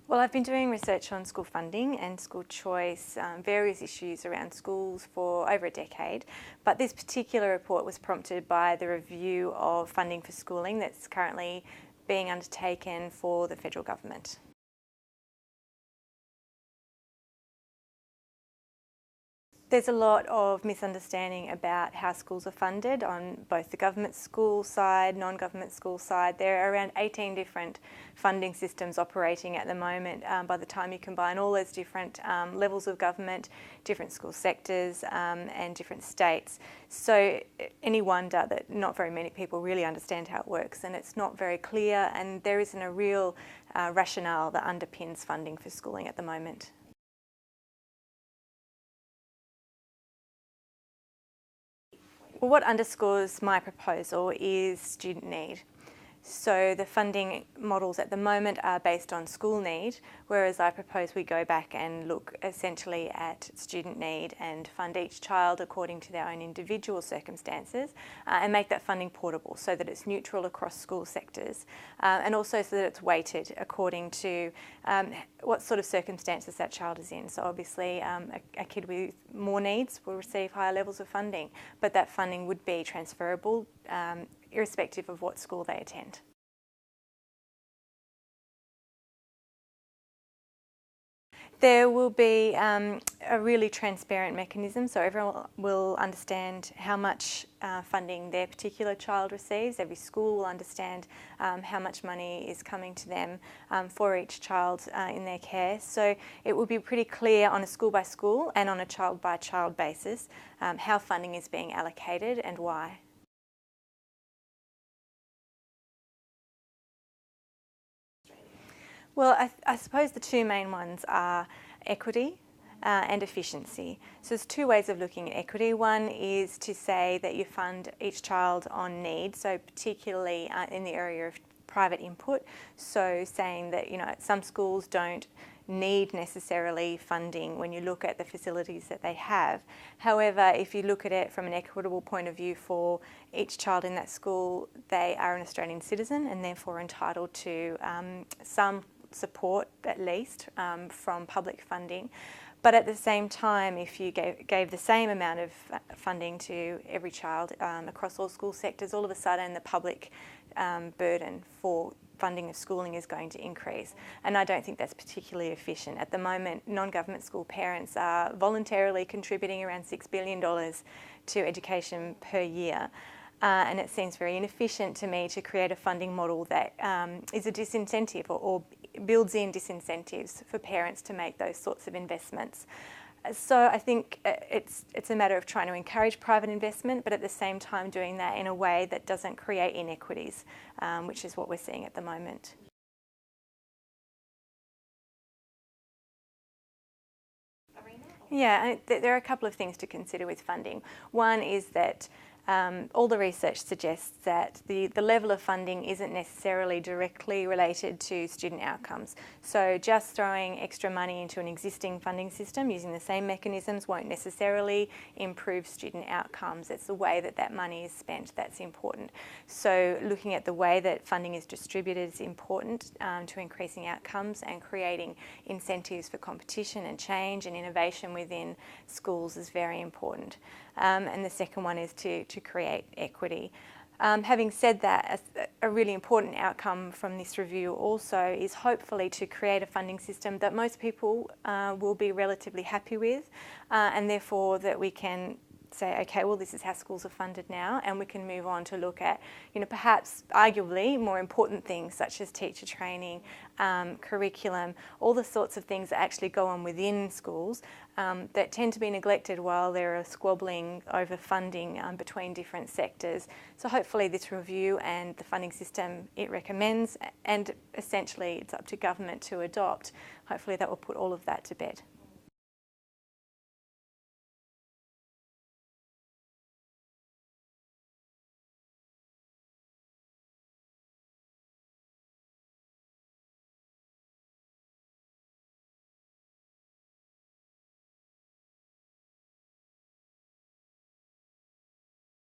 Well, I've been doing research on school funding and school choice, various issues around schools for over a decade, but this particular report was prompted by the review of funding for schooling that's currently being undertaken for the federal government. There's a lot of misunderstanding about how schools are funded on both the government school side, non-government school side. There are around 18 different funding systems operating at the moment. By the time you combine all those different levels of government, different school sectors and different states. So any wonder that not very many people really understand how it works, and it's not very clear, and there isn't a real rationale that underpins funding for schooling at the moment. Well, what underscores my proposal is student need. So the funding models at the moment are based on school need, whereas I propose we go back and look essentially at student need and fund each child according to their own individual circumstances and make that funding portable so that it's neutral across school sectors and also so that it's weighted according to what sort of circumstances that child is in. So obviously a kid with more needs will receive higher levels of funding, but that funding would be transferable irrespective of what school they attend. There will be a really transparent mechanism, so everyone will understand how much funding their particular child receives. Every school will understand how much money is coming to them for each child in their care. So it will be pretty clear on a school by school and on a child by child basis how funding is being allocated and why. Well, I suppose the two main ones are equity and efficiency. So there's two ways of looking at equity. One is to say that you fund each child on need, so particularly in the area of private input. So saying that, you know, some schools don't need necessarily funding when you look at the facilities that they have. However, if you look at it from an equitable point of view for each child in that school, they are an Australian citizen and therefore entitled to some support at least from public funding. But at the same time, if you gave the same amount of funding to every child across all school sectors, all of a sudden the public burden for funding of schooling is going to increase. And I don't think that's particularly efficient. At the moment, non-government school parents are voluntarily contributing around $6 billion to education per year. And it seems very inefficient to me to create a funding model that is a disincentive or builds in disincentives for parents to make those sorts of investments. So I think it's a matter of trying to encourage private investment, but at the same time doing that in a way that doesn't create inequities, which is what we're seeing at the moment. Yeah, there are a couple of things to consider with funding. One is that all the research suggests that the level of funding isn't necessarily directly related to student outcomes. So just throwing extra money into an existing funding system using the same mechanisms won't necessarily improve student outcomes. It's the way that that money is spent that's important. So looking at the way that funding is distributed is important to increasing outcomes, and creating incentives for competition and change and innovation within schools is very important. And the second one is to create equity. Having said that, a really important outcome from this review also is hopefully to create a funding system that most people will be relatively happy with, and therefore that we can say, okay, well, this is how schools are funded now, and we can move on to look at, you know, perhaps arguably more important things such as teacher training, curriculum, all the sorts of things that actually go on within schools that tend to be neglected while there are squabbling over funding between different sectors. So hopefully this review and the funding system it recommends, and essentially it's up to government to adopt, hopefully that will put all of that to bed.